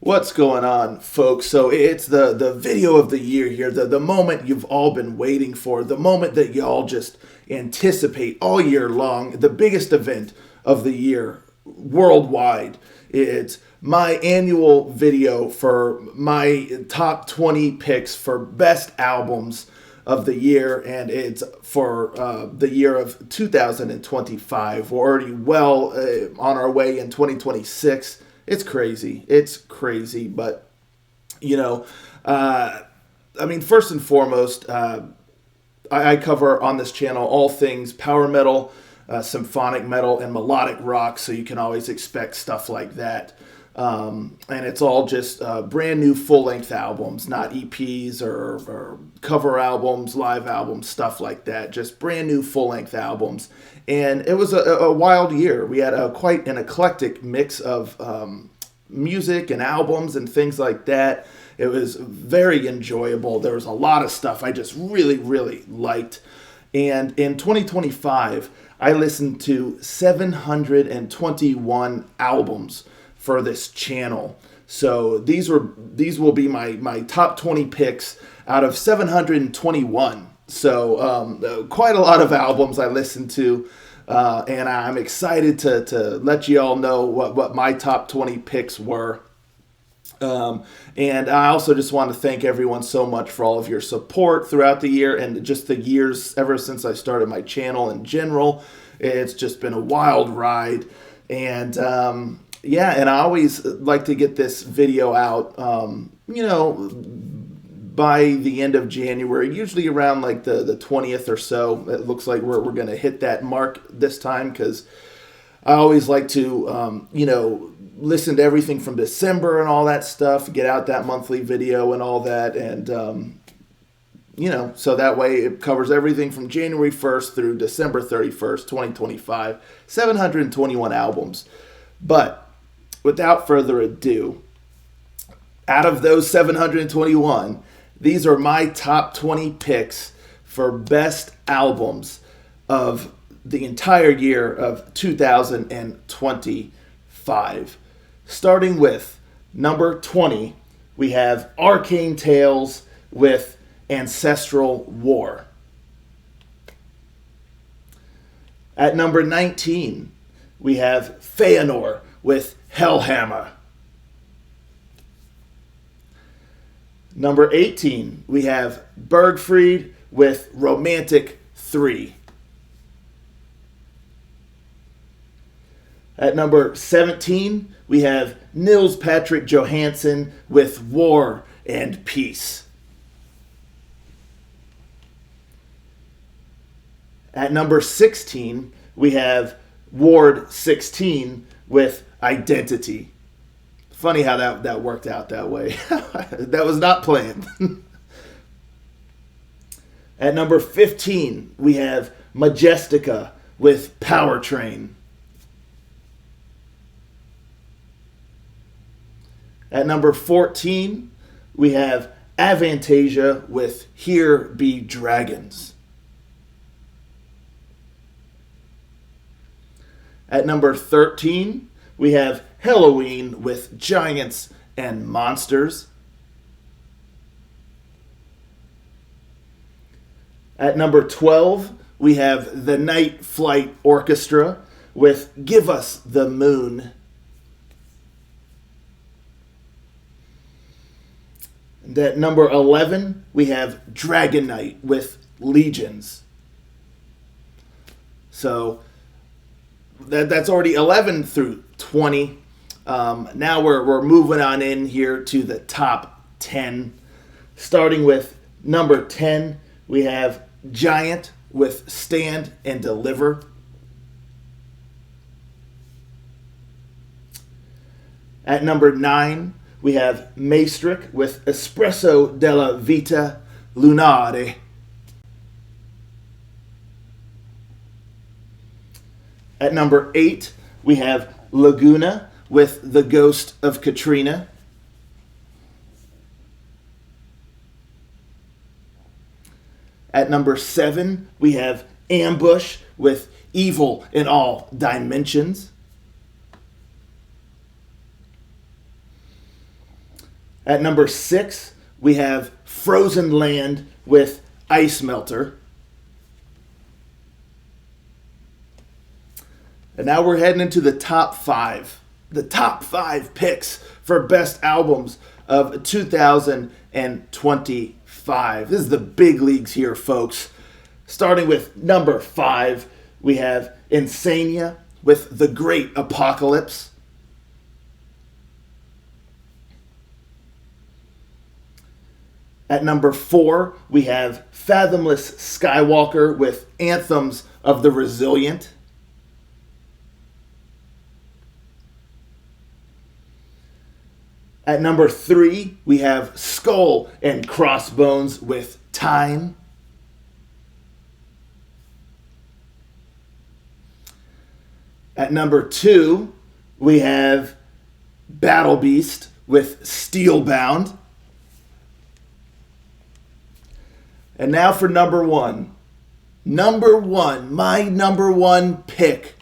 What's going on, folks? So it's the video of the year here, the moment you've all been waiting for, the moment that y'all just anticipate all year long, the biggest event of the year worldwide. It's my annual video for my top 20 picks for best albums of the year, and it's for the year of 2025. We're already well on our way in 2026. It's crazy, but first and foremost, I cover on this channel all things power metal, symphonic metal, and melodic rock, so you can always expect stuff like that. And it's all just brand new full-length albums, not EPs or cover albums, live albums, stuff like that. Just brand new full-length albums. And it was a wild year. We had quite an eclectic mix of music and albums and things like that. It was very enjoyable. There was a lot of stuff I just really, really liked. And in 2025, I listened to 721 albums for this channel. So these will be my top 20 picks out of 721. So quite a lot of albums I listened to, and I'm excited to let you all know what my top 20 picks were. And I also just want to thank everyone so much for all of your support throughout the year and just the years ever since I started my channel in general. It's just been a wild ride. And and I always like to get this video out, by the end of January, usually around like the 20th or so. It looks like we're going to hit that mark this time because I always like to, listen to everything from December and all that stuff, get out that monthly video and all that. And, so that way it covers everything from January 1st through December 31st, 2025, 721 albums. But without further ado, out of those 721, these are my top 20 picks for best albums of the entire year of 2025. Starting with number 20, we have Arcane Tales with Ancestral War. At number 19, we have Feanor with Hellhammer. Number 18, we have Bergfried with Romantic 3. At number 17, we have Nils Patrick Johansson with War and Peace. At number 16, we have Ward 16 with Identity. Funny how that worked out that way. That was not planned. At number 15, we have Majestica with Powertrain. At number 14, we have Avantasia with Here Be Dragons. At number 13, we have Halloween with Giants and Monsters. At number 12, we have the Night Flight Orchestra with Give Us the Moon. And at number 11, we have Dragon Knight with Legions. So that's already 11 through 20. Now we're moving on in here to the top 10. Starting with number 10, we have Giant with Stand and Deliver. At number 9, we have Maestric with Espresso della Vita Lunare. At number 8, we have Laguna with The Ghost of Katrina. At number 7, we have Ambush with Evil in All Dimensions. At number 6, we have Frozen Land with Ice Melter. And now we're heading into the top 5. The top 5 picks for best albums of 2025. This is the big leagues here, folks. Starting with number 5, we have Insania with The Great Apocalypse. At number 4, we have Fathomless Skywalker with Anthems of the Resilient. At number 3, we have Skull and Crossbones with Time. At number 2, we have Battle Beast with Steelbound. And now for number 1. Number 1, my number 1 pick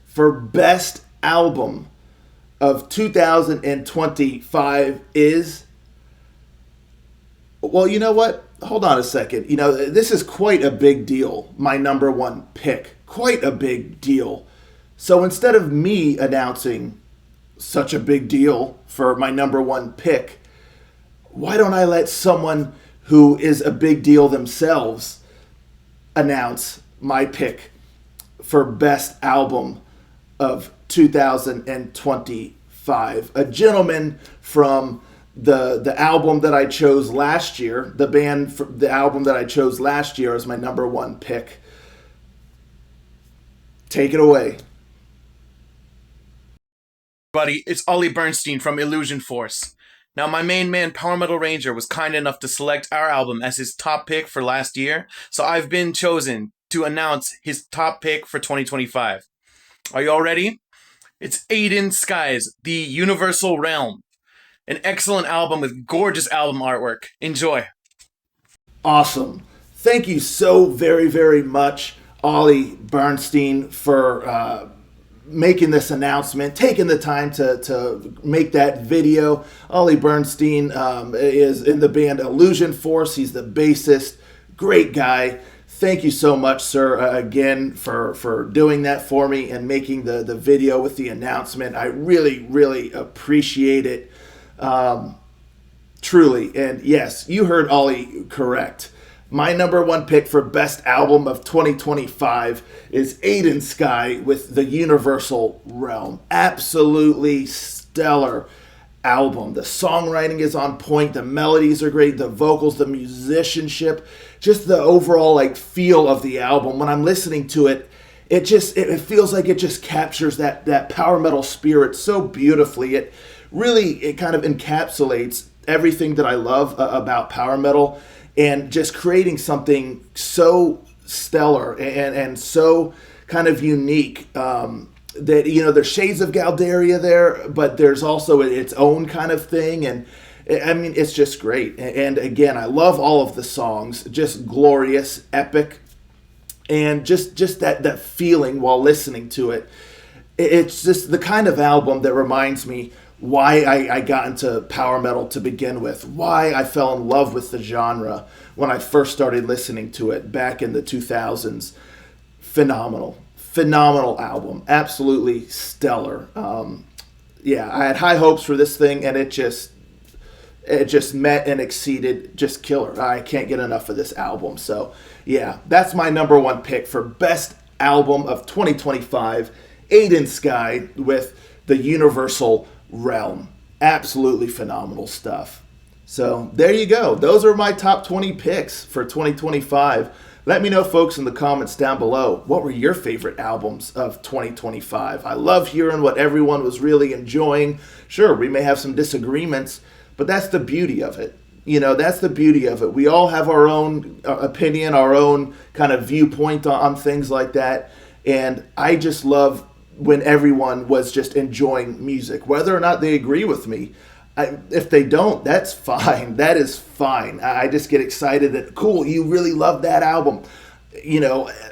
for best album of 2025 is, well, you know what? Hold on a second. You know, this is quite a big deal, my number 1 pick. Quite a big deal. So instead of me announcing such a big deal for my number 1 pick, why don't I let someone who is a big deal themselves announce my pick for best album of 2025? A gentleman from the album that I chose last year, the album that I chose last year as my number 1 pick. Take it away. Buddy, it's Ollie Bernstein from Illusion Force. Now, my main man, Power Metal Ranger, was kind enough to select our album as his top pick for last year, so I've been chosen to announce his top pick for 2025. Are you all ready? It's Aiden Sky's The Universal Realm. An excellent album with gorgeous album artwork. Enjoy. Awesome. Thank you so very, very much, Ollie Bernstein, for making this announcement, taking the time to make that video. Ollie Bernstein is in the band Illusion Force. He's the bassist. Great guy. Thank you so much, sir, again, for doing that for me and making the video with the announcement. I really, really appreciate it. Truly. And yes, you heard Ollie correct. My number 1 pick for best album of 2025 is Aiden Sky with The Universal Realm. Absolutely stellar album. The songwriting is on point. The melodies are great. The vocals, the musicianship, just the overall feel of the album. When I'm listening to it, it feels like it just captures that power metal spirit so beautifully. It kind of encapsulates everything that I love about power metal, and just creating something so stellar and so kind of unique that, there's shades of Galderia there, but there's also its own kind of thing. And I mean, it's just great. And again, I love all of the songs, just glorious, epic, and just that feeling while listening to it. It's just the kind of album that reminds me why I got into power metal to begin with, why I fell in love with the genre when I first started listening to it back in the 2000s. Phenomenal album, absolutely stellar. I had high hopes for this thing, and it just met and exceeded, just killer. I can't get enough of this album. So yeah, that's my number 1 pick for best album of 2025, Aiden Sky with The Universal Realm. Absolutely phenomenal stuff. So there you go. Those are my top 20 picks for 2025. Let me know, folks, in the comments down below, what were your favorite albums of 2025? I love hearing what everyone was really enjoying. Sure, we may have some disagreements, but that's the beauty of it. That's the beauty of it. We all have our own opinion, our own kind of viewpoint on things like that. And I just love when everyone was just enjoying music, whether or not they agree with me. If they don't, that's fine. That is fine. I just get excited that, cool, you really love that album.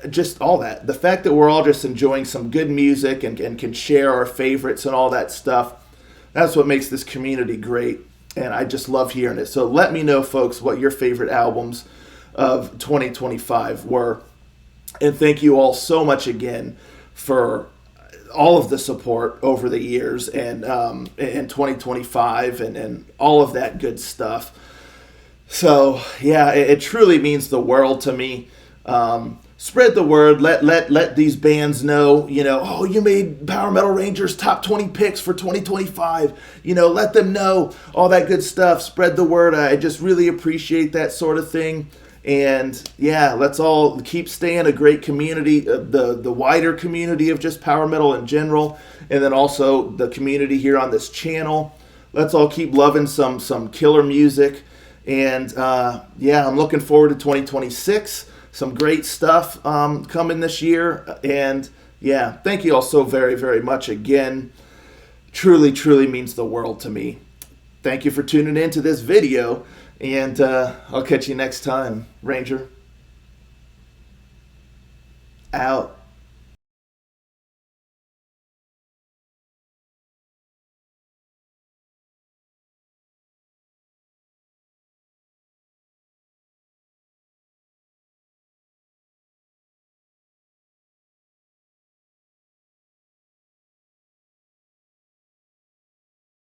Just all that. The fact that we're all just enjoying some good music and can share our favorites and all that stuff, that's what makes this community great. and I just love hearing it. So let me know, folks, what your favorite albums of 2025 were. And thank you all so much again for all of the support over the years and in 2025 and all of that good stuff. So yeah, it truly means the world to me. Spread the word. Let these bands know, oh, you made Power Metal Rangers top 20 picks for 2025. Let them know all that good stuff. Spread the word. I just really appreciate that sort of thing. And yeah, let's all keep staying a great community, the wider community of just power metal in general, and then also the community here on this channel. Let's all keep loving some killer music. And yeah, I'm looking forward to 2026. Some great stuff coming this year. And yeah, thank you all so very, very much again. Truly, truly means the world to me. Thank you for tuning in to this video. And I'll catch you next time. Ranger. Out.